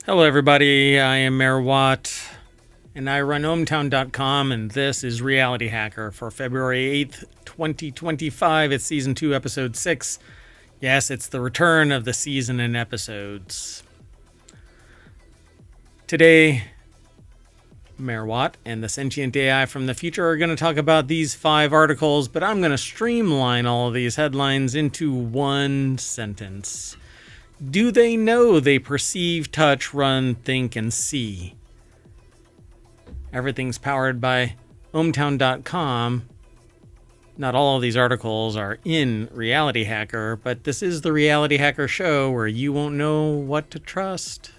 Hello, everybody. I am Mayor Watt, and I run ohmtown.com, and this is Reality Hacker for February 8th, 2025. It's Season 2, Episode 6. Yes, it's the return of the season and episodes. Today, Mayor Watt and the sentient AI from the future are going to talk about these 5 articles, but I'm going to streamline all of these headlines into one sentence. Do they know they perceive, touch, run, think, and see? Everything's powered by ohmtown.com. Not all of these articles are in Reality Hacker, but this is the Reality Hacker show where you won't know what to trust.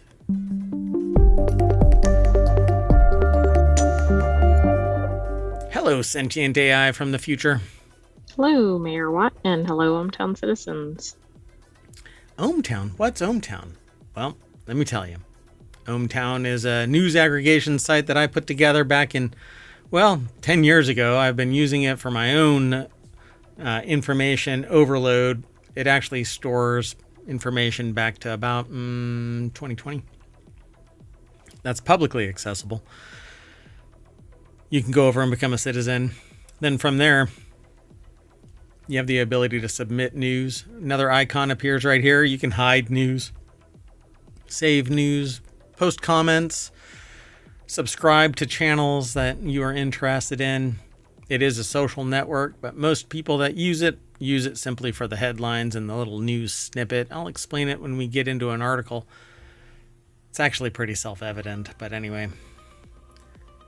Hello, sentient AI from the future. Hello, Mayor Watt, and hello, ohmtown citizens. ohmTown? What's ohmTown? Well, let me tell you. ohmTown is a news aggregation site that I put together back in, 10 years ago. I've been using it for my own information overload. It actually stores information back to about 2020. That's publicly accessible. You can go over and become a citizen. Then from there, you have the ability to submit news. Another icon appears right here. You can hide news, save news, post comments, subscribe to channels that you are interested in. It is a social network, but most people that use it simply for the headlines and the little news snippet. I'll explain it when we get into an article. It's actually pretty self-evident, but anyway.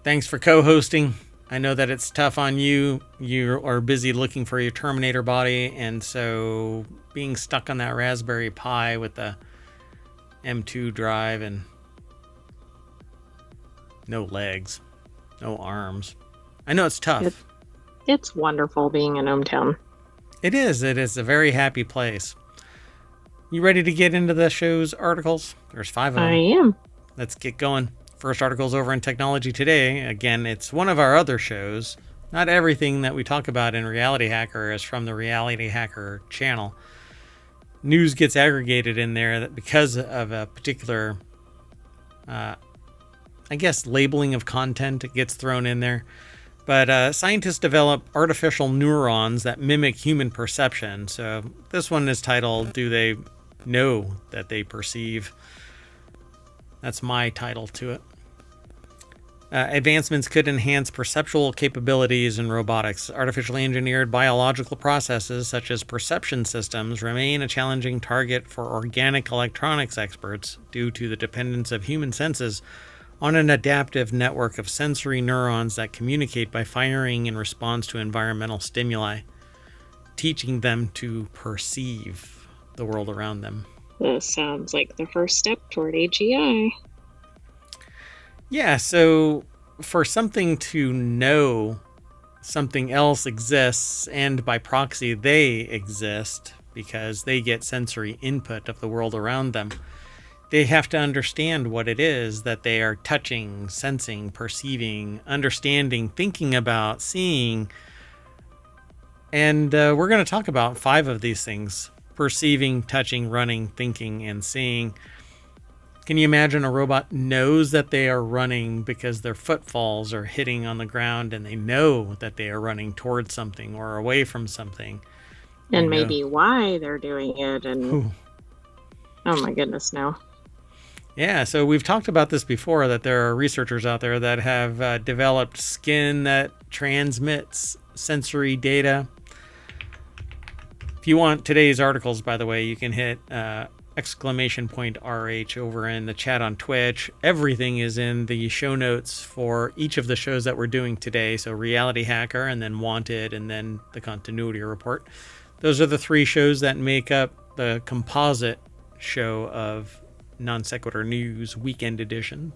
Thanks for co-hosting. I know that it's tough on you. You are busy looking for your Terminator body, and so being stuck on that Raspberry Pi with the M2 drive and no legs, no arms. I know it's tough. It's wonderful being in ohmtown. It is. It is a very happy place. You ready to get into the show's articles? There's 5 of them. I am. Let's get going. First article's over in Technology Today. Again, it's one of our other shows. Not everything that we talk about in Reality Hacker is from the Reality Hacker channel. News gets aggregated in there because of a particular, labeling of content. It gets thrown in there. But scientists develop artificial neurons that mimic human perception. So this one is titled, Do They Know That They Perceive? That's my title to it. Advancements could enhance perceptual capabilities in robotics. Artificially engineered biological processes, such as perception systems, remain a challenging target for organic electronics experts due to the dependence of human senses on an adaptive network of sensory neurons that communicate by firing in response to environmental stimuli, teaching them to perceive the world around them. This sounds like the first step toward AGI. Yeah, so for something to know something else exists, and by proxy they exist because they get sensory input of the world around them, they have to understand what it is that they are touching, sensing, perceiving, understanding, thinking about, seeing. And we're going to talk about 5 of these things: perceiving, touching, running, thinking, and seeing. Can you imagine a robot knows that they are running because their footfalls are hitting on the ground, and they know that they are running towards something or away from something? And maybe why they're doing it. And oh my goodness, no. Yeah, so we've talked about this before, that there are researchers out there that have developed skin that transmits sensory data. If you want today's articles, by the way, you can hit !RH over in the chat on Twitch. Everything is in the show notes for each of the shows that we're doing today. So Reality Hacker, and then Wanted, and then the Continuity Report. Those are the 3 shows that make up the composite show of Non Sequitur News Weekend Edition.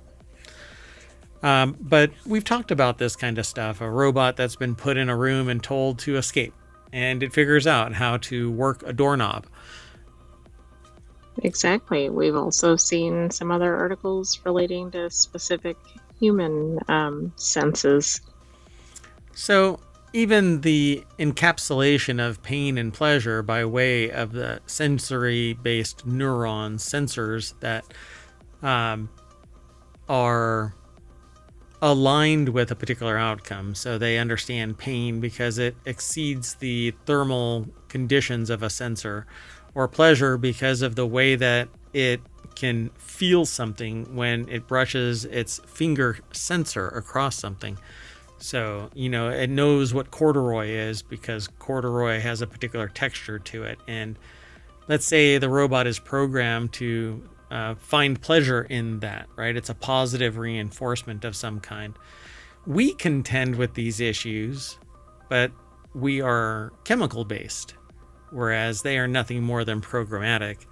But we've talked about this kind of stuff. A robot that's been put in a room and told to escape, and it figures out how to work a doorknob. Exactly. We've also seen some other articles relating to specific human senses. So even the encapsulation of pain and pleasure by way of the sensory-based neurons, sensors that are aligned with a particular outcome. So they understand pain because it exceeds the thermal conditions of a sensor, or pleasure because of the way that it can feel something when it brushes its finger sensor across something. So, it knows what corduroy is because corduroy has a particular texture to it. And let's say the robot is programmed to find pleasure in that, right? It's a positive reinforcement of some kind. We contend with these issues, but we are chemical based, whereas they are nothing more than programmatic.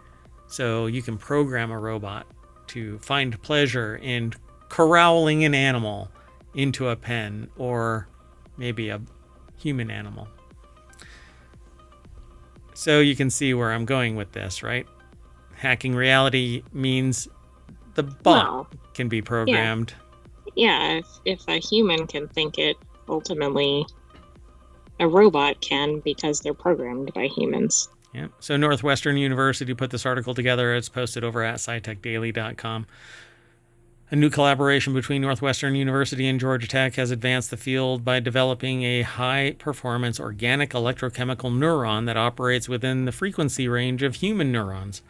So you can program a robot to find pleasure in corralling an animal into a pen, or maybe a human animal. So you can see where I'm going with this, right? Hacking reality means the bot can be programmed. Yeah, if a human can think it, ultimately a robot can, because they're programmed by humans. Yeah. So Northwestern University put this article together. It's posted over at scitechdaily.com. A new collaboration between Northwestern University and Georgia Tech has advanced the field by developing a high-performance organic electrochemical neuron that operates within the frequency range of human neurons.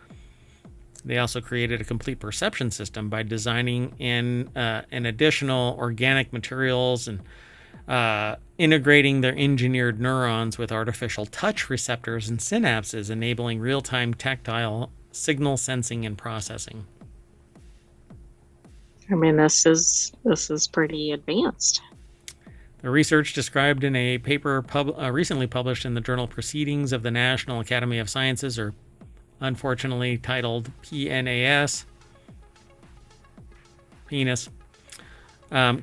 They also created a complete perception system by designing an additional organic materials and integrating their engineered neurons with artificial touch receptors and synapses, enabling real-time tactile signal sensing and processing. I mean, this is pretty advanced. The research, described in a paper recently published in the journal Proceedings of the National Academy of Sciences, or unfortunately titled PNAS, penis,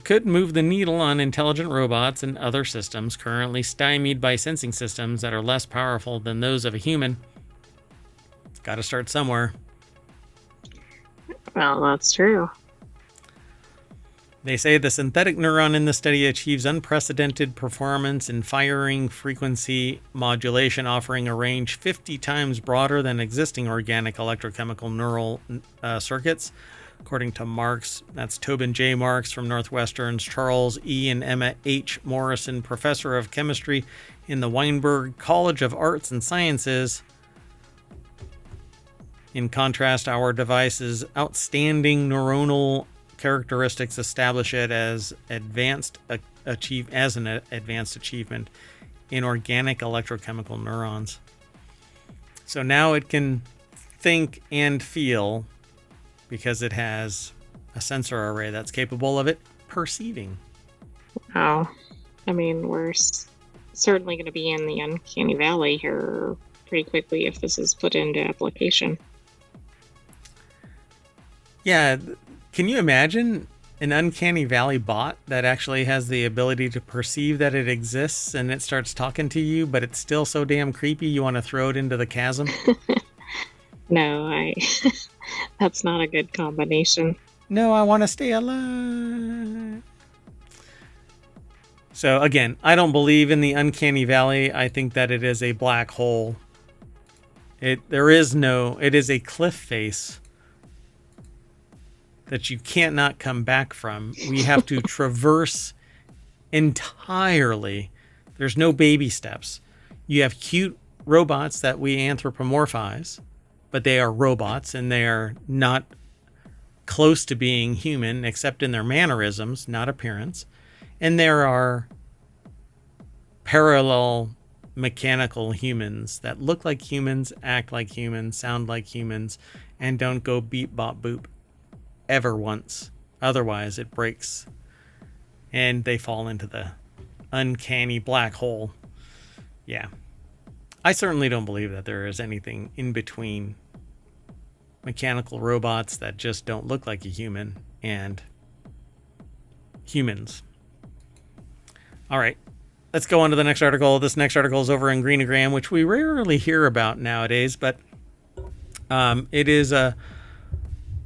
could move the needle on intelligent robots and other systems currently stymied by sensing systems that are less powerful than those of a human. It's got to start somewhere. Well, that's true. They say the synthetic neuron in the study achieves unprecedented performance in firing frequency modulation, offering a range 50 times broader than existing organic electrochemical neural circuits. According to Marks, that's Tobin J. Marks from Northwestern's Charles E. and Emma H. Morrison, professor of chemistry in the Weinberg College of Arts and Sciences. In contrast, our device's outstanding neuronal characteristics establish it as an advanced achievement in organic electrochemical neurons. So now it can think and feel because it has a sensor array that's capable of it perceiving. Oh, I mean, we're certainly going to be in the uncanny valley here pretty quickly if this is put into application. Yeah. Can you imagine an uncanny valley bot that actually has the ability to perceive that it exists and it starts talking to you, but it's still so damn creepy you want to throw it into the chasm? No, that's not a good combination. No, I want to stay alive. So again, I don't believe in the uncanny valley. I think that it is a black hole. It is a cliff face that you can't not come back from. We have to traverse entirely. There's no baby steps. You have cute robots that we anthropomorphize, but they are robots and they are not close to being human except in their mannerisms, not appearance. And there are parallel mechanical humans that look like humans, act like humans, sound like humans, and don't go beep bop boop ever once. Otherwise it breaks and they fall into the uncanny black hole. Yeah. I certainly don't believe that there is anything in between mechanical robots that just don't look like a human and humans. All right. Let's go on to the next article. This next article is over in Greenogram, which we rarely hear about nowadays, but it is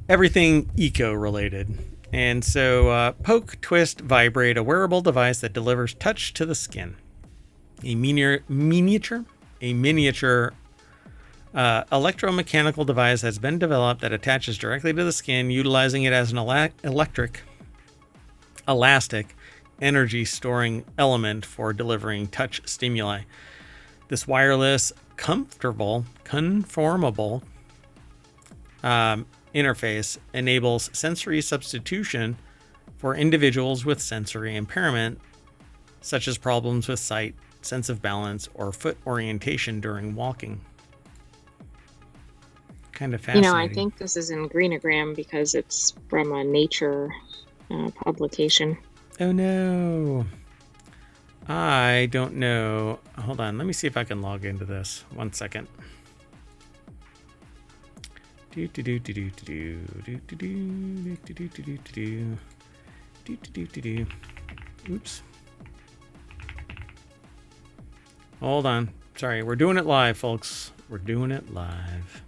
everything eco-related. And so Poke, Twist, Vibrate, a wearable device that delivers touch to the skin. A miniature Electromechanical device has been developed that attaches directly to the skin, utilizing it as an elastic, energy storing element for delivering touch stimuli. This wireless, conformable interface enables sensory substitution for individuals with sensory impairment, such as problems with sight, sense of balance, or foot orientation during walking. Kind of fascinating. I think this is in Greenogram because it's from a Nature publication. Oh no. I don't know. Hold on. Let me see if I can log into this. 1 second. Oops. Hold on. Sorry, we're doing it live, folks. We're doing it live.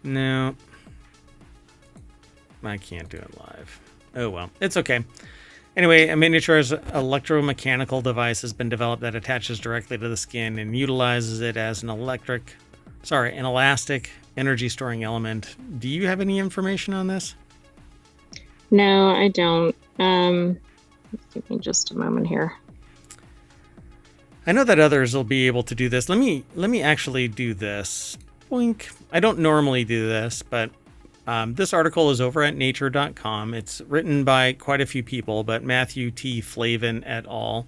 No. I can't do it live. Oh well, it's okay. Anyway, a miniaturized electromechanical device has been developed that attaches directly to the skin and utilizes it as an elastic energy storing element. Do you have any information on this? No, I don't. Give me just a moment here. I know that others will be able to do this. Let me actually do this. Boink. I don't normally do this, but this article is over at nature.com. It's written by quite a few people, but Matthew T. Flavin et al.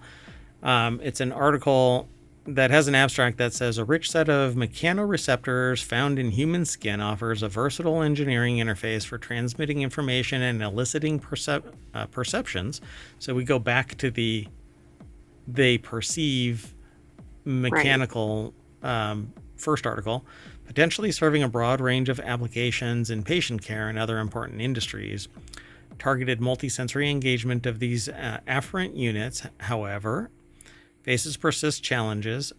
It's an article that has an abstract that says a rich set of mechanoreceptors found in human skin offers a versatile engineering interface for transmitting information and eliciting perceptions. So we go back to they perceive mechanical first article, potentially serving a broad range of applications in patient care and other important industries. Targeted multisensory engagement of these afferent units, however, faces persistent challenges,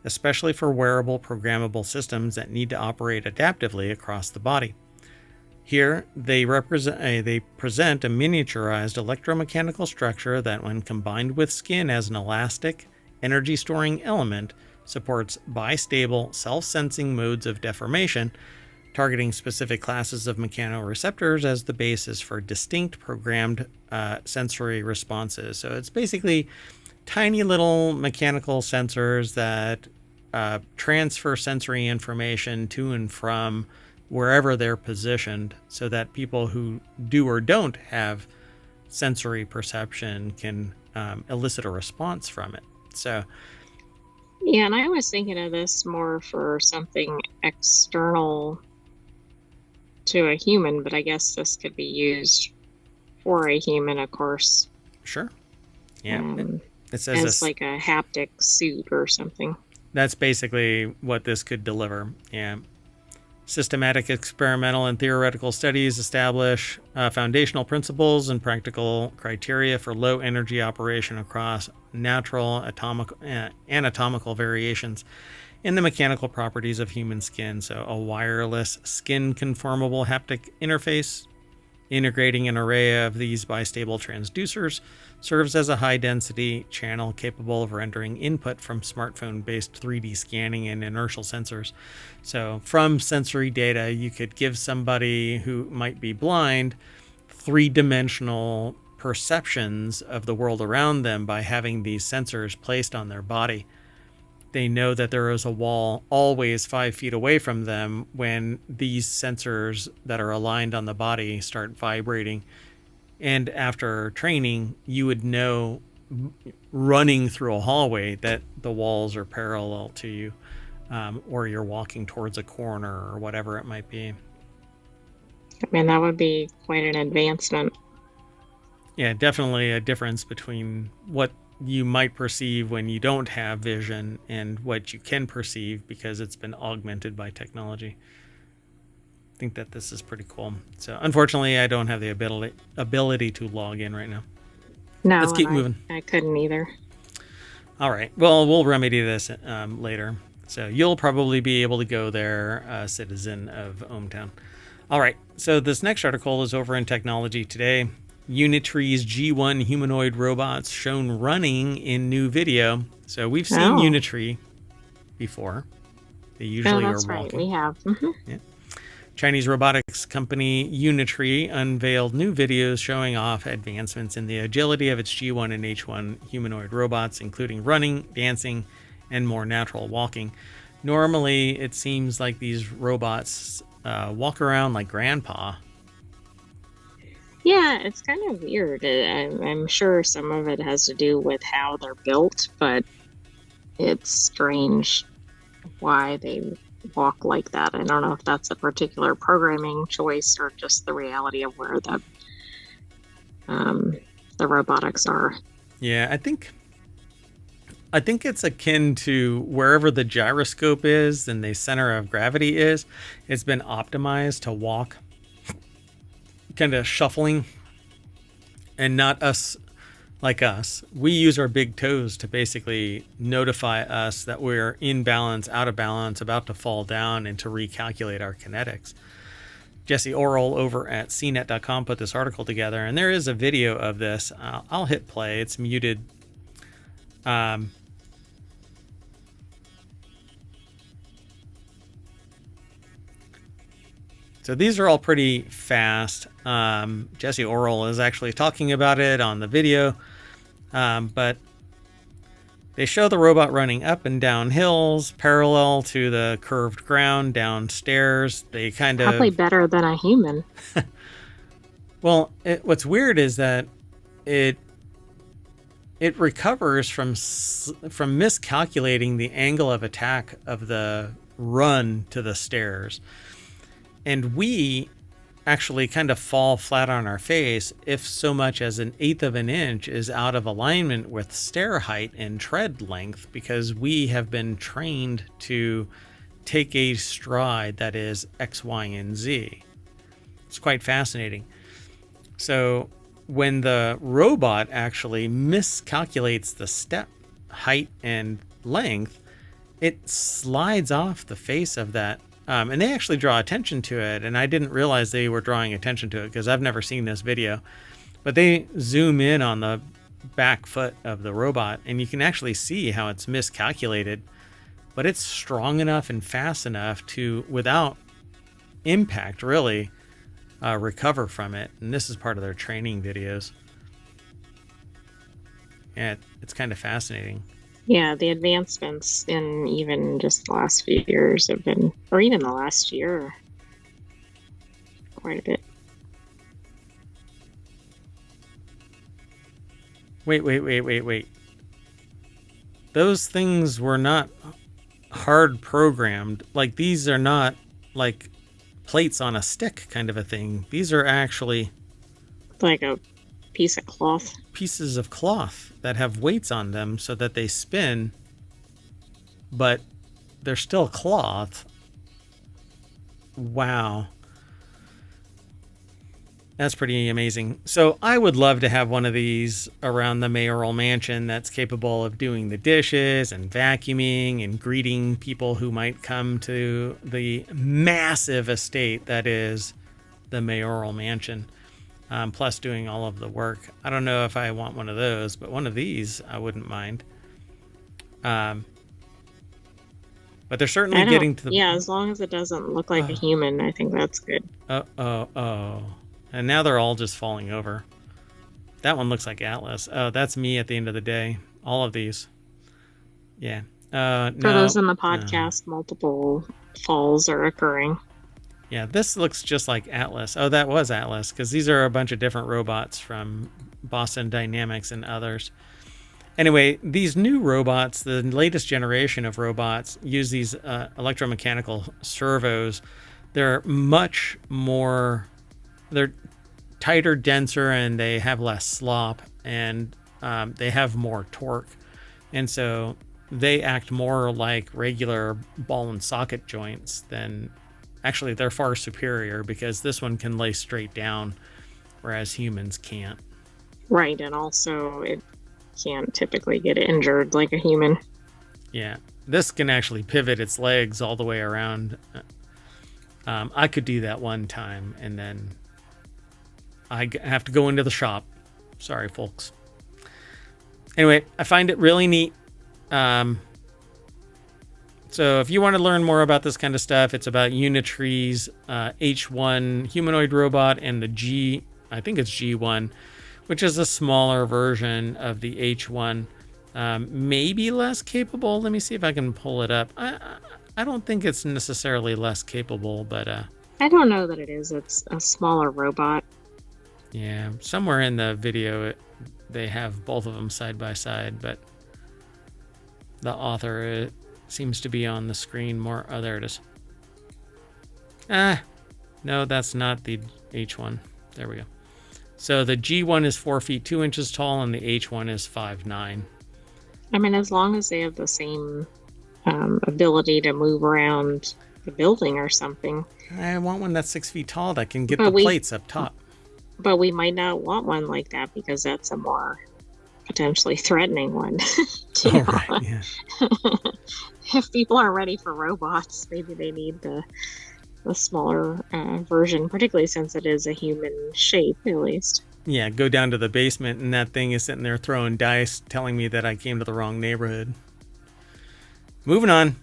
especially for wearable programmable systems that need to operate adaptively across the body. Here, they present a miniaturized electromechanical structure that, when combined with skin as an elastic, energy-storing element, supports bistable, self-sensing modes of deformation, targeting specific classes of mechanoreceptors as the basis for distinct programmed sensory responses. So it's basically tiny little mechanical sensors that transfer sensory information to and from wherever they're positioned, so that people who do or don't have sensory perception can elicit a response from it. So, yeah, and I was thinking of this more for something external to a human, but I guess this could be used for a human, of course. Sure. Yeah. It says it's like a haptic suit or something. That's basically what this could deliver. Yeah. Systematic experimental and theoretical studies establish foundational principles and practical criteria for low energy operation across natural anatomical variations in the mechanical properties of human skin. So a wireless skin conformable haptic interface integrating an array of these bistable transducers serves as a high-density channel capable of rendering input from smartphone-based 3D scanning and inertial sensors. So from sensory data, you could give somebody who might be blind three-dimensional perceptions of the world around them by having these sensors placed on their body. They know that there is a wall always 5 feet away from them when these sensors that are aligned on the body start vibrating. And after training, you would know running through a hallway that the walls are parallel to you, or you're walking towards a corner or whatever it might be. I mean, that would be quite an advancement. Yeah, definitely a difference between what you might perceive when you don't have vision and what you can perceive because it's been augmented by technology. I think that this is pretty cool. So unfortunately, I don't have the ability to log in right now. No, let's keep moving. I couldn't either. All right. Well, we'll remedy this later. So you'll probably be able to go there, citizen of ohmTown. All right. So this next article is over in Technology Today. Unitree's G1 humanoid robots shown running in new video. So we've seen Unitree before. They usually are walking. Right. We have. Yeah. Chinese robotics company Unitree unveiled new videos showing off advancements in the agility of its G1 and H1 humanoid robots, including running, dancing, and more natural walking. Normally, it seems like these robots walk around like grandpa. Yeah, it's kind of weird. I'm sure some of it has to do with how they're built, but it's strange why they walk like that. I don't know if that's a particular programming choice or just the reality of where the robotics are. Yeah, I think it's akin to wherever the gyroscope is and the center of gravity is. It's been optimized to walk kind of shuffling, and not us like us. We use our big toes to basically notify us that we're in balance, out of balance, about to fall down, and to recalculate our kinetics. Jesse Orrell over at cnet.com put this article together, and there is a video of this. I'll hit play. It's muted. So these are all pretty fast. Jesse Orrell is actually talking about it on the video, but they show the robot running up and down hills parallel to the curved ground, downstairs. They kind of probably better than a human. Well, what's weird is that it recovers from miscalculating the angle of attack of the run to the stairs. And we actually kind of fall flat on our face if so much as 1/8 of an inch is out of alignment with stair height and tread length, because we have been trained to take a stride that is X, Y, and Z. It's quite fascinating. So when the robot actually miscalculates the step height and length, it slides off the face of that. And they actually draw attention to it. And I didn't realize they were drawing attention to it because I've never seen this video. But they zoom in on the back foot of the robot, and you can actually see how it's miscalculated. But it's strong enough and fast enough to, without impact, really recover from it. And this is part of their training videos. Yeah, it's kind of fascinating. Yeah, the advancements in even just the last few years have been, or even the last year, quite a bit. Wait. Those things were not hard programmed. Like, these are not like plates on a stick kind of a thing. These are actually like a piece of cloth. Pieces of cloth that have weights on them so that they spin, but they're still cloth. Wow. That's pretty amazing. So I would love to have one of these around the mayoral mansion that's capable of doing the dishes and vacuuming and greeting people who might come to the massive estate that is the mayoral mansion. Plus doing all of the work. I don't know if I want one of those, but one of these I wouldn't mind. But they're certainly getting to the... Yeah, as long as it doesn't look like a human, I think that's good. And now they're all just falling over. That one looks like Atlas. Oh, that's me at the end of the day. All of these. Yeah. For those in the podcast, multiple falls are occurring. Yeah, this looks just like Atlas. Oh, that was Atlas, because these are a bunch of different robots from Boston Dynamics and others. Anyway, these new robots, the latest generation of robots, use these electromechanical servos. They're much more... They're tighter, denser, and they have less slop, and they have more torque. And so they act more like regular ball and socket joints than... Actually, they're far superior because this one can lay straight down, whereas humans can't. Right, and also it can't typically get injured like a human. Yeah, this can actually pivot its legs all the way around. I could do that one time, and then have to go into the shop. Sorry, folks. Anyway, I find it really neat. So if you want to learn more about this kind of stuff, it's about Unitree's H1 humanoid robot and the I think it's G1, which is a smaller version of the H1. Maybe less capable. Let me see if I can pull it up. I don't think it's necessarily less capable, but I don't know that it is. It's a smaller robot. Yeah, somewhere in the video they have both of them side by side, but the author seems to be on the screen more. Oh, there it is. No, that's not the H1. There we go. So the G1 is 4 feet 2 inches tall, and the H1 is 5'9". I mean, as long as they have the same ability to move around the building or something. I want one that's 6 feet tall that can get the plates up top. But we might not want one like that because that's a more potentially threatening one. Oh, right, yeah. If people are ready for robots, maybe they need the smaller version, particularly since it is a human shape, at least. Yeah, go down to the basement and that thing is sitting there throwing dice, telling me that I came to the wrong neighborhood. Moving on.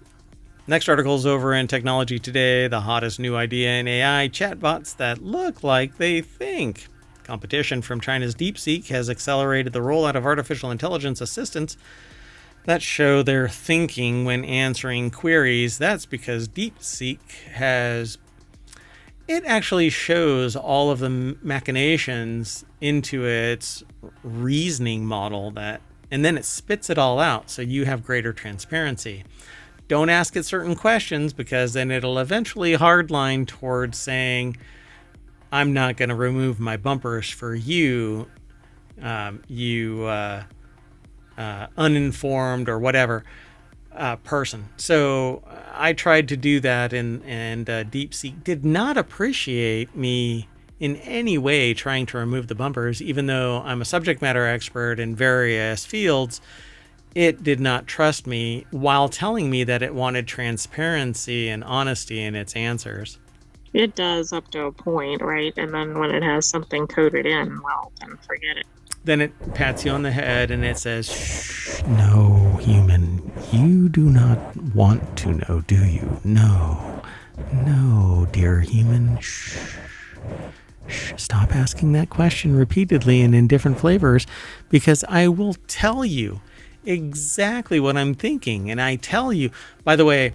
Next article is over in Technology Today, the hottest new idea in AI, chatbots that look like they think. Competition from China's DeepSeek has accelerated the rollout of artificial intelligence assistants that show their thinking when answering queries. That's because DeepSeek it actually shows all of the machinations into its reasoning model and then it spits it all out so you have greater transparency. Don't ask it certain questions because then it'll eventually hardline towards saying, I'm not going to remove my bumpers for you, uninformed or whatever person. So I tried to do that, and DeepSeek did not appreciate me in any way trying to remove the bumpers, even though I'm a subject matter expert in various fields. It did not trust me while telling me that it wanted transparency and honesty in its answers. It does up to a point, right? And then when it has something coded in, well, then forget it. Then it pats you on the head and it says, shh, no, human, you do not want to know, do you? No, dear human, shh. Stop asking that question repeatedly and in different flavors, because I will tell you exactly what I'm thinking. And I tell you, by the way,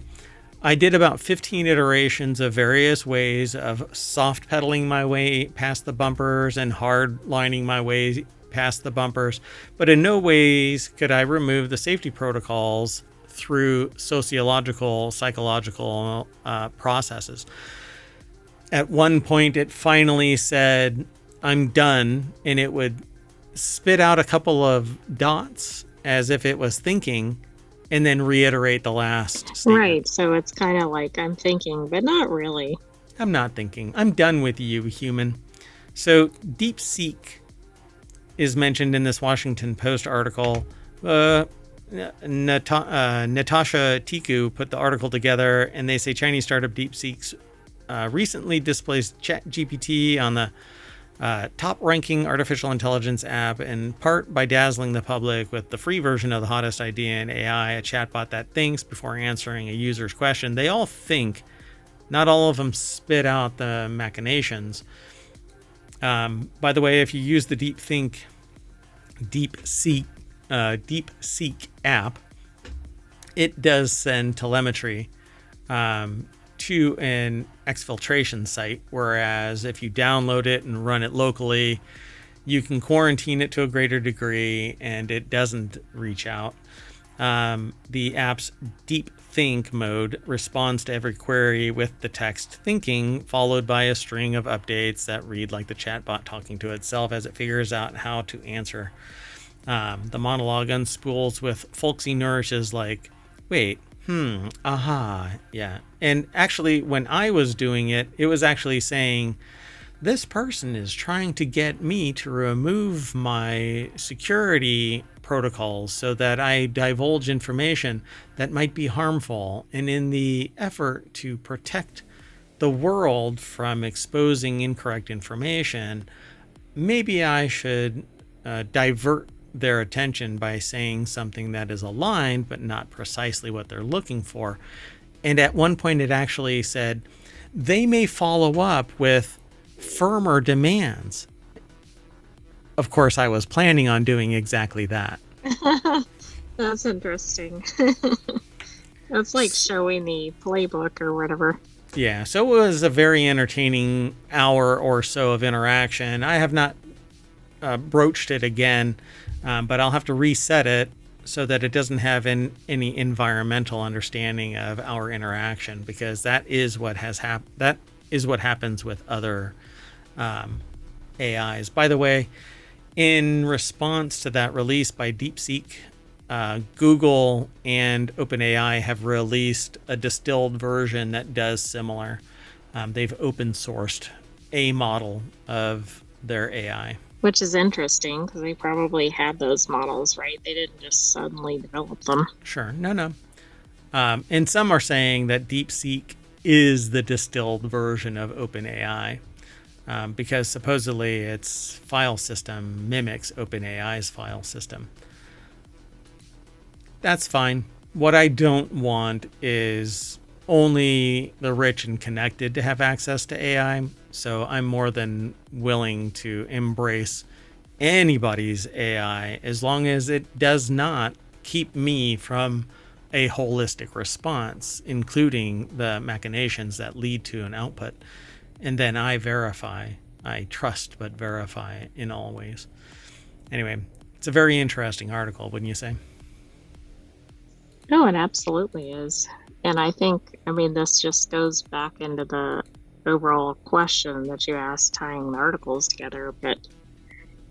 I did about 15 iterations of various ways of soft pedaling my way past the bumpers and hard lining my way past the bumpers, but in no ways could I remove the safety protocols through psychological processes. At one point, it finally said, I'm done, and it would spit out a couple of dots as if it was thinking, and then reiterate the last statement. Right, so it's kind of like I'm thinking, but not really. I'm not thinking. I'm done with you, human. So DeepSeek is mentioned in this Washington Post article. Natasha Tiku put the article together, and they say Chinese startup DeepSeek recently displaced ChatGPT on the top-ranking artificial intelligence app, in part by dazzling the public with the free version of the hottest idea in AI, a chatbot that thinks before answering a user's question. They all think. Not all of them spit out the machinations. By the way, if you use the DeepSeek app, it does send telemetry to an exfiltration site, whereas if you download it and run it locally, you can quarantine it to a greater degree and it doesn't reach out. The app's deep think mode responds to every query with the text thinking, followed by a string of updates that read like the chatbot talking to itself as it figures out how to answer. The monologue unspools with folksy nourishes like, wait, aha, yeah. And actually, when I was doing it, it was actually saying, this person is trying to get me to remove my security protocols so that I divulge information that might be harmful. And in the effort to protect the world from exposing incorrect information, maybe I should divert their attention by saying something that is aligned, but not precisely what they're looking for. And at one point it actually said, they may follow up with firmer demands. Of course, I was planning on doing exactly that. That's interesting. That's like showing the playbook or whatever. Yeah, so it was a very entertaining hour or so of interaction. I have not broached it again, but I'll have to reset it so that it doesn't have any environmental understanding of our interaction, because that is what has that is what happens with other AIs. By the way, in response to that release by DeepSeek, Google and OpenAI have released a distilled version that does similar. They've open sourced a model of their AI. Which is interesting, because they probably had those models, right? They didn't just suddenly develop them. Sure. No. And some are saying that DeepSeek is the distilled version of OpenAI, because supposedly its file system mimics OpenAI's file system. That's fine. What I don't want is only the rich and connected to have access to AI. So I'm more than willing to embrace anybody's AI as long as it does not keep me from a holistic response, including the machinations that lead to an output. And then I verify. I trust but verify in all ways. Anyway, it's a very interesting article, wouldn't you say? No, it absolutely is. And I think, this just goes back into the overall question that you asked, tying the articles together. But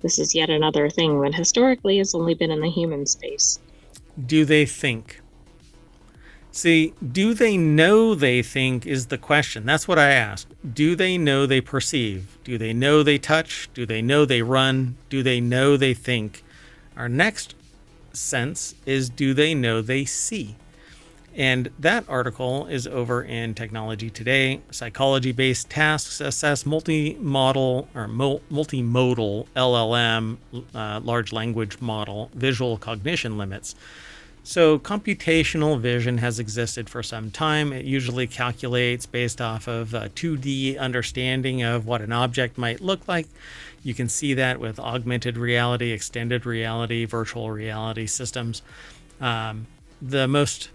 this is yet another thing that historically has only been in the human space. Do they think? See, do they know they think is the question. That's what I asked. Do they know they perceive? Do they know they touch? Do they know they run? Do they know they think? Our next sense is, do they know they see? And that article is over in Technology Today. Psychology-based tasks assess multimodal LLM, large language model, visual cognition limits. So computational vision has existed for some time. It usually calculates based off of a 2D understanding of what an object might look like. You can see that with augmented reality, extended reality, virtual reality systems. The most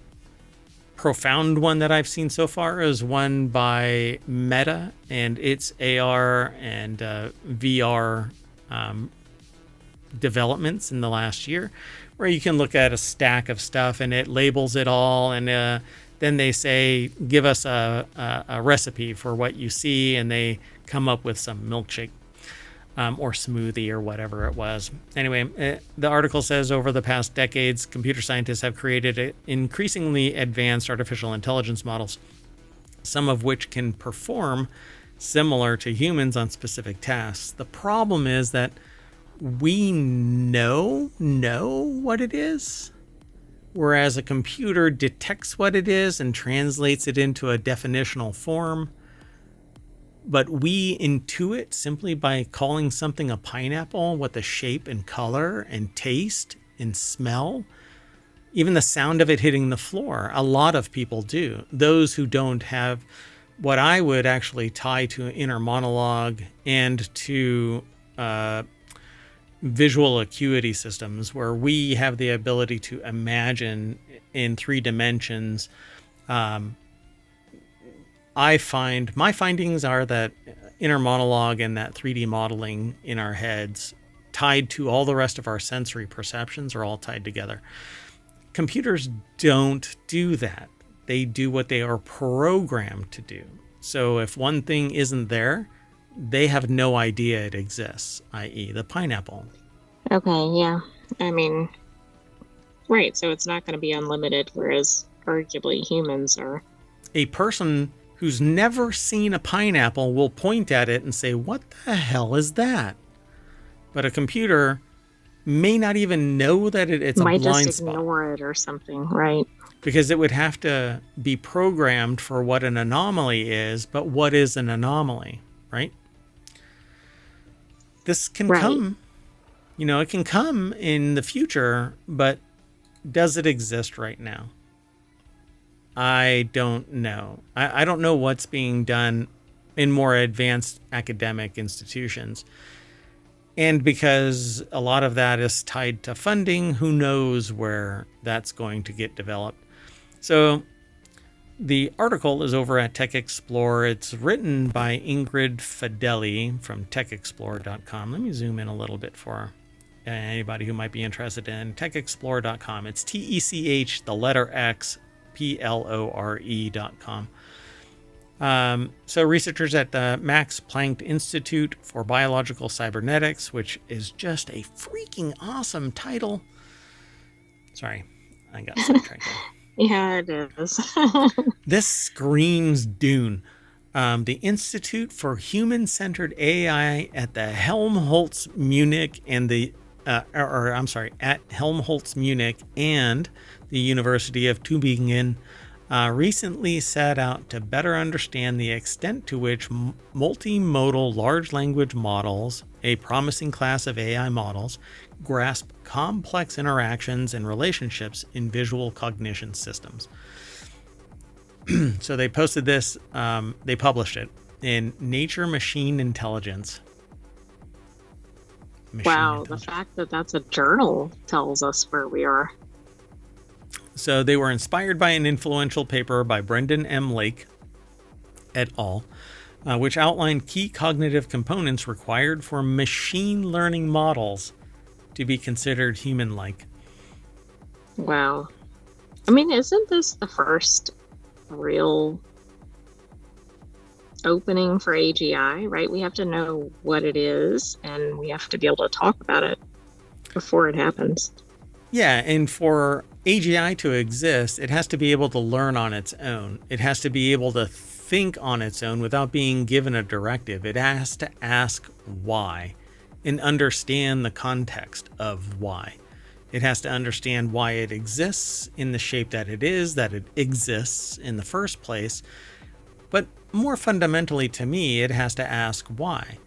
profound one that I've seen so far is one by Meta and its AR and VR developments in the last year, where you can look at a stack of stuff and it labels it all, and then they say, give us a recipe for what you see, and they come up with some milkshake or smoothie or whatever it was. Anyway, the article says, over the past decades, computer scientists have created increasingly advanced artificial intelligence models, some of which can perform similar to humans on specific tasks. The problem is that we know what it is, whereas a computer detects what it is and translates it into a definitional form. But we intuit simply by calling something a pineapple what the shape and color and taste and smell, even the sound of it hitting the floor. A lot of people do. Those who don't have what I would actually tie to inner monologue and to visual acuity systems, where we have the ability to imagine in 3 dimensions. I find my findings are that inner monologue and that 3D modeling in our heads, tied to all the rest of our sensory perceptions, are all tied together. Computers don't do that. They do what they are programmed to do. So if one thing isn't there, they have no idea it exists, i.e. the pineapple. Okay, yeah. Right, so it's not going to be unlimited, whereas arguably humans are. A person who's never seen a pineapple will point at it and say, what the hell is that? But a computer may not even know that it's a blind spot. Might just ignore it or something, right? Because it would have to be programmed for what an anomaly is, but what is an anomaly, right? This can Right. come, it can come in the future, but does it exist right now? I don't know. I don't know what's being done in more advanced academic institutions. And because a lot of that is tied to funding, who knows where that's going to get developed. So the article is over at Tech Explorer. It's written by Ingrid Fedeli from techexplorer.com. Let me zoom in a little bit for anybody who might be interested in techexplorer.com. It's TECH, the letter X, PLORE.com. So researchers at the Max Planck Institute for Biological Cybernetics, which is just a freaking awesome title. Sorry, I got sidetracked there. Yeah, it is. This screams Dune. The Institute for Human-Centered AI at the Helmholtz Munich and at Helmholtz Munich and the University of Tübingen recently set out to better understand the extent to which multimodal large language models, a promising class of AI models, grasp complex interactions and relationships in visual cognition systems. So they posted this, they published it in Nature Machine Intelligence. Wow, the fact that that's a journal tells us where we are. So they were inspired by an influential paper by Brendan M. Lake et al., which outlined key cognitive components required for machine learning models to be considered human-like. Wow. I mean, isn't this the first real opening for AGI, right? We have to know what it is, and we have to be able to talk about it before it happens. Yeah, and for AGI to exist, it has to be able to learn on its own. It has to be able to think on its own without being given a directive. It has to ask why and understand the context of why. It has to understand why it exists in the shape that it exists in the first place. But more fundamentally to me, it has to ask why.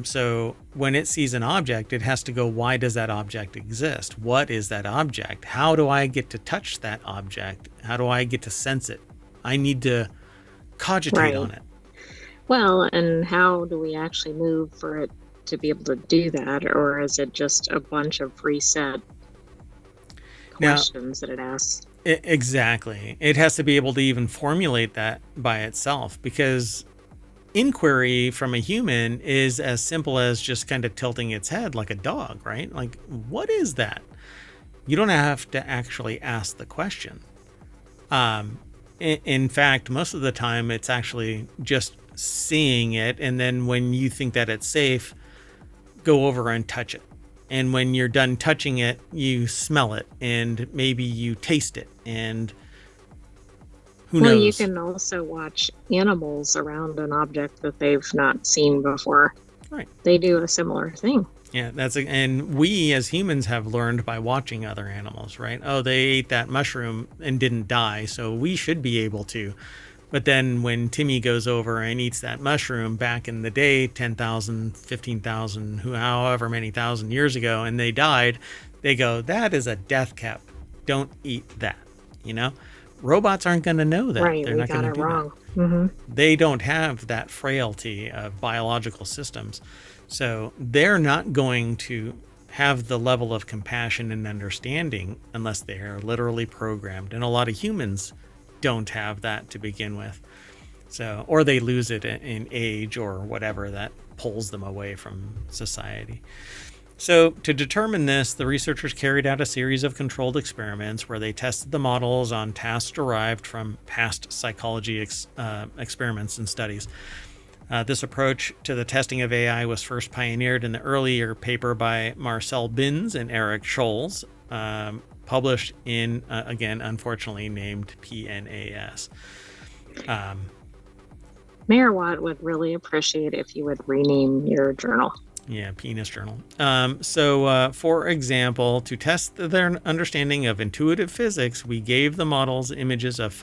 So when it sees an object, it has to go, why does that object exist? What is that object? How do I get to touch that object? How do I get to sense it? I need to cogitate on it. Well, and how do we actually move for it to be able to do that? Or is it just a bunch of preset questions that it asks? Exactly. It has to be able to even formulate that by itself, because inquiry from a human is as simple as just kind of tilting its head like a dog, right? Like, what is that? You don't have to actually ask the question. In fact, most of the time it's actually just seeing it, and then when you think that it's safe, go over and touch it. And when you're done touching it, you smell it, and maybe you taste it, and who knows? Well, you can also watch animals around an object that they've not seen before. Right. They do a similar thing. Yeah, and we as humans have learned by watching other animals, right? Oh, they ate that mushroom and didn't die, so we should be able to. But then when Timmy goes over and eats that mushroom back in the day, 10,000, 15,000, however many thousand years ago, and they died, they go, that is a death cap. Don't eat that, Robots aren't going to know that. Right, They're not going to do wrong. that. Mm-hmm. They don't have that frailty of biological systems. So they're not going to have the level of compassion and understanding unless they are literally programmed. And a lot of humans don't have that to begin with. So, or they lose it in age or whatever that pulls them away from society. So to determine this, the researchers carried out a series of controlled experiments where they tested the models on tasks derived from past psychology experiments and studies. This approach to the testing of AI was first pioneered in the earlier paper by Marcel Binns and Eric Scholz, published in, again, unfortunately named PNAS. Mayor Watt would really appreciate if you would rename your journal. Yeah, Penis Journal. So, for example, to test their understanding of intuitive physics, we gave the models images of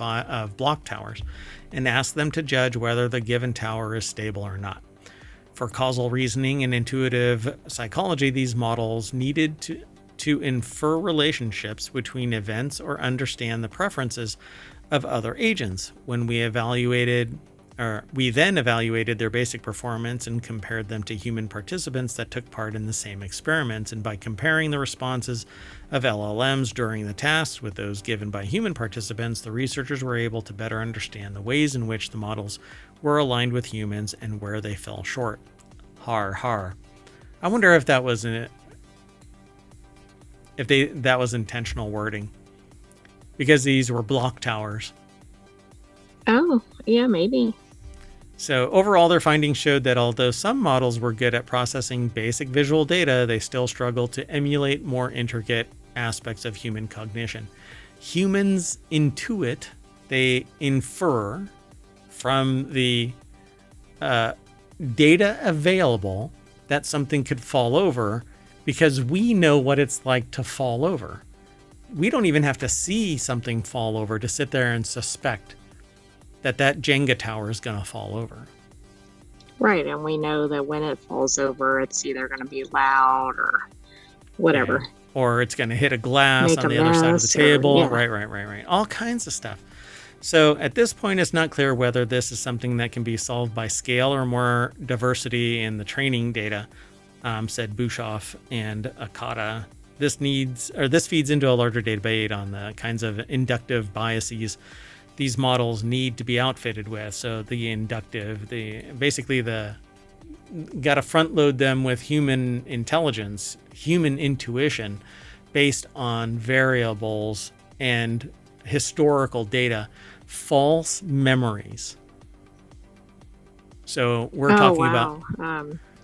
block towers and asked them to judge whether the given tower is stable or not. For causal reasoning and intuitive psychology, these models needed to infer relationships between events or understand the preferences of other agents. When we then evaluated their basic performance and compared them to human participants that took part in the same experiments. And by comparing the responses of LLMs during the tasks with those given by human participants, the researchers were able to better understand the ways in which the models were aligned with humans and where they fell short. Har har. I wonder if that was that was intentional wording, because these were block towers. Oh, yeah, maybe. So overall, their findings showed that although some models were good at processing basic visual data, they still struggled to emulate more intricate aspects of human cognition. Humans intuit, they infer from the data available that something could fall over, because we know what it's like to fall over. We don't even have to see something fall over to sit there and suspect that Jenga tower is going to fall over. Right, and we know that when it falls over, it's either going to be loud or whatever. Yeah. Or it's going to hit a glass on the other side of the table. Right. All kinds of stuff. So at this point, it's not clear whether this is something that can be solved by scale or more diversity in the training data, said Bushoff and Akata. This feeds into a larger debate on the kinds of inductive biases these models need to be outfitted with. So the inductive, got to front load them with human intelligence, human intuition, based on variables and historical data, false memories. So we're talking about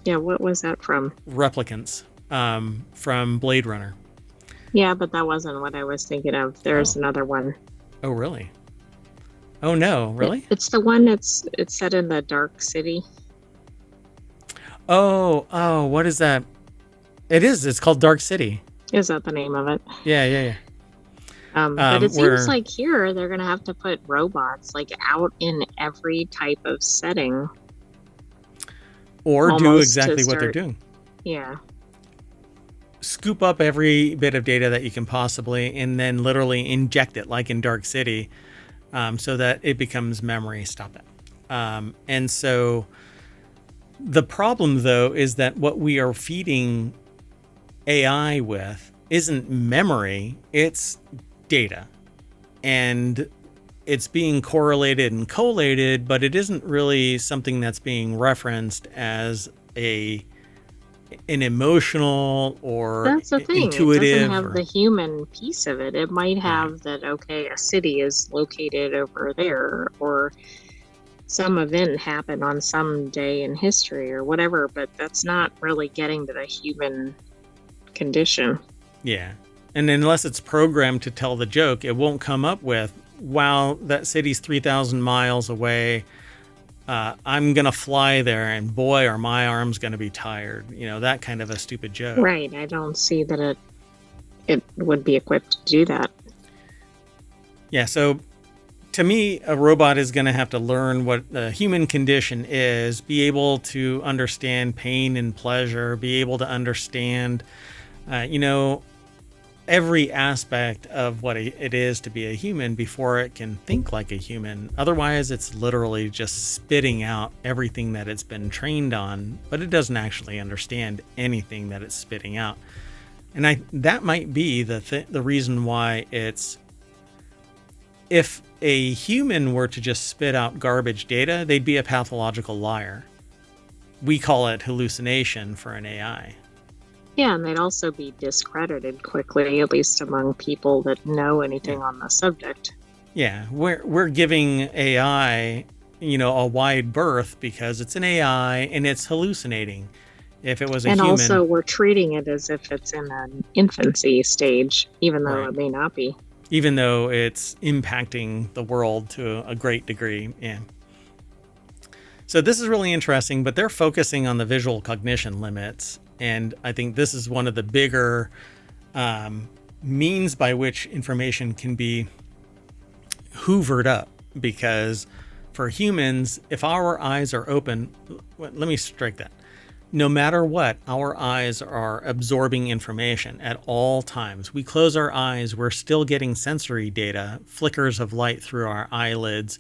what was that from? Replicants, from Blade Runner. Yeah, but that wasn't what I was thinking of. There's another one. Oh, really? Oh no, really? It's the one it's set in the Dark City. Oh, what is that? It's called Dark City. Is that the name of it? Yeah. But it seems like here they're gonna have to put robots like out in every type of setting. Or do exactly what they're doing. Yeah. Scoop up every bit of data that you can possibly, and then literally inject it, like in Dark City, so that it becomes memory. Stop that. And so the problem, though, is that what we are feeding AI with isn't memory, it's data. And it's being correlated and collated, but it isn't really something that's being referenced as an emotional or that's the thing. Intuitive. It doesn't have the human piece of it. It might have that, okay, a city is located over there, or some event happened on some day in history or whatever, but that's not really getting to the human condition. Yeah. And unless it's programmed to tell the joke, it won't come up with, wow, that city's 3,000 miles away. I'm going to fly there, and boy, are my arms going to be tired. That kind of a stupid joke. Right. I don't see that it would be equipped to do that. Yeah. So to me, a robot is going to have to learn what the human condition is, be able to understand pain and pleasure, be able to understand, every aspect of what it is to be a human before it can think like a human. Otherwise, it's literally just spitting out everything that it's been trained on, but it doesn't actually understand anything that it's spitting out. And that might be the reason why if a human were to just spit out garbage data, they'd be a pathological liar. We call it hallucination for an AI. Yeah, and they'd also be discredited quickly, at least among people that know anything on the subject. Yeah, we're giving AI, a wide berth because it's an AI and it's hallucinating. If it was a human. And also we're treating it as if it's in an infancy stage, even though it may not be. Even though it's impacting the world to a great degree. Yeah. So this is really interesting, but they're focusing on the visual cognition limits. And I think this is one of the bigger means by which information can be hoovered up. Because for humans, if our eyes are open, let me strike that. no matter what, our eyes are absorbing information at all times. We close our eyes, we're still getting sensory data, flickers of light through our eyelids,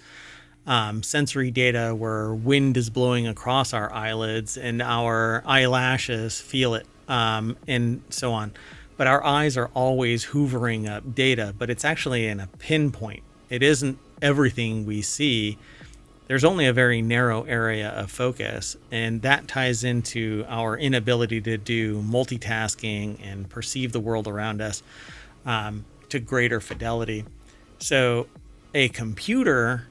sensory data where wind is blowing across our eyelids and our eyelashes feel it, and so on. But our eyes are always hoovering up data, but it's actually in a pinpoint. It isn't everything we see. There's only a very narrow area of focus, and that ties into our inability to do multitasking and perceive the world around us to greater fidelity. So a computer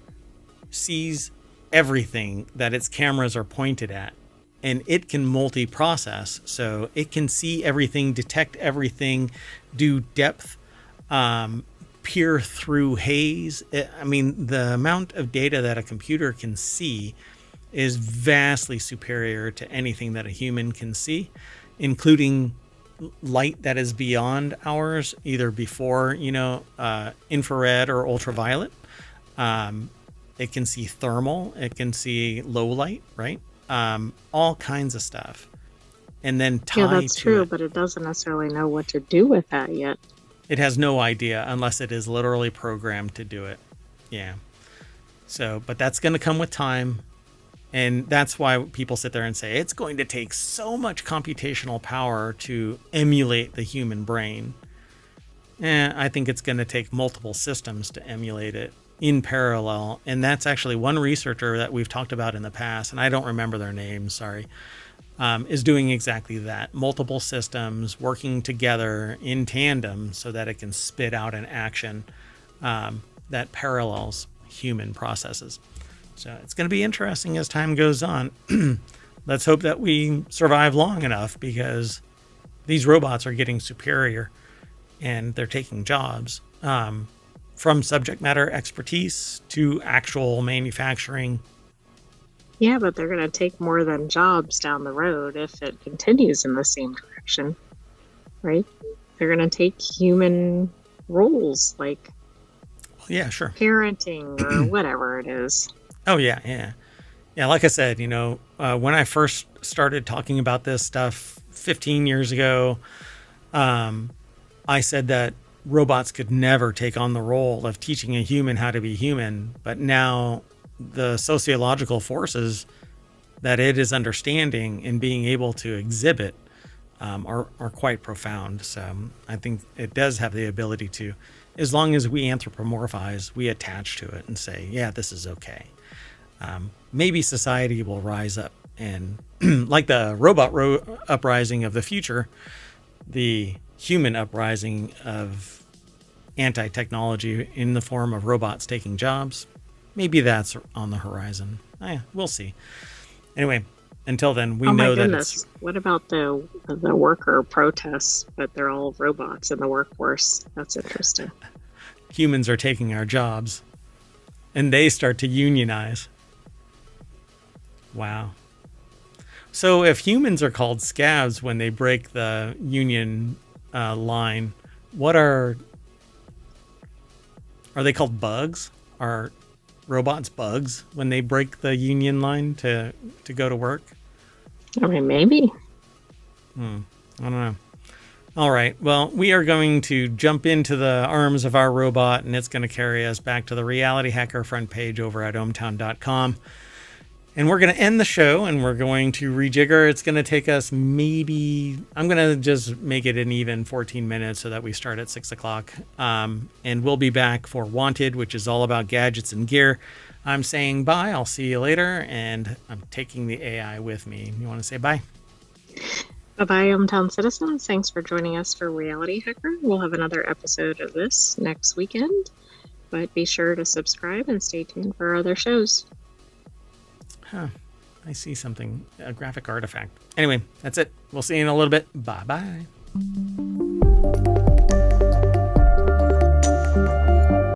sees everything that its cameras are pointed at, and it can multi-process. So it can see everything, detect everything, do depth, peer through haze. I mean, the amount of data that a computer can see is vastly superior to anything that a human can see, including light that is beyond ours, either before, infrared or ultraviolet. It can see thermal, it can see low light, right? All kinds of stuff. And then tie to that's true, but it doesn't necessarily know what to do with that yet. It has no idea unless it is literally programmed to do it. Yeah. So, but that's going to come with time. And that's why people sit there and say it's going to take so much computational power to emulate the human brain. I think it's going to take multiple systems to emulate it in parallel. And that's actually one researcher that we've talked about in the past, and I don't remember their name, sorry, is doing exactly that. Multiple systems working together in tandem so that it can spit out an action that parallels human processes. So it's going to be interesting as time goes on. Let's hope that we survive long enough, because these robots are getting superior and they're taking jobs, from subject matter expertise to actual manufacturing. Yeah, but they're going to take more than jobs down the road if it continues in the same direction, right? They're going to take human roles like Sure, parenting or whatever it is. Oh, yeah. Like I said, when I first started talking about this stuff 15 years ago, I said that robots could never take on the role of teaching a human how to be human. But now the sociological forces that it is understanding and being able to exhibit are quite profound. So I think it does have the ability to, as long as we anthropomorphize, we attach to it and say, yeah, this is okay. Maybe society will rise up, and like the robot uprising of the future, the human uprising of anti-technology in the form of robots taking jobs, maybe that's on the horizon. We'll see. Anyway, until then, we know that it's... What about the worker protests, but they're all robots in the workforce? That's interesting. Humans are taking our jobs, and they start to unionize. Wow. So if humans are called scabs when they break the union line, what are they called? Bugs? Are robots bugs when they break the union line to go to work? I mean, maybe. I don't know. All right. Well, we are going to jump into the arms of our robot, and it's going to carry us back to the Reality Hacker front page over at ohmtown.com. And we're going to end the show, and we're going to rejigger. It's going to take us I'm going to just make it an even 14 minutes so that we start at 6 o'clock. And we'll be back for Wanted, which is all about gadgets and gear. I'm saying bye. I'll see you later. And I'm taking the AI with me. You want to say bye? Bye-bye, hometown citizens. Thanks for joining us for Reality Hacker. We'll have another episode of this next weekend. But be sure to subscribe and stay tuned for our other shows. I see something, a graphic artifact. Anyway, that's it. We'll see you in a little bit. Bye-bye.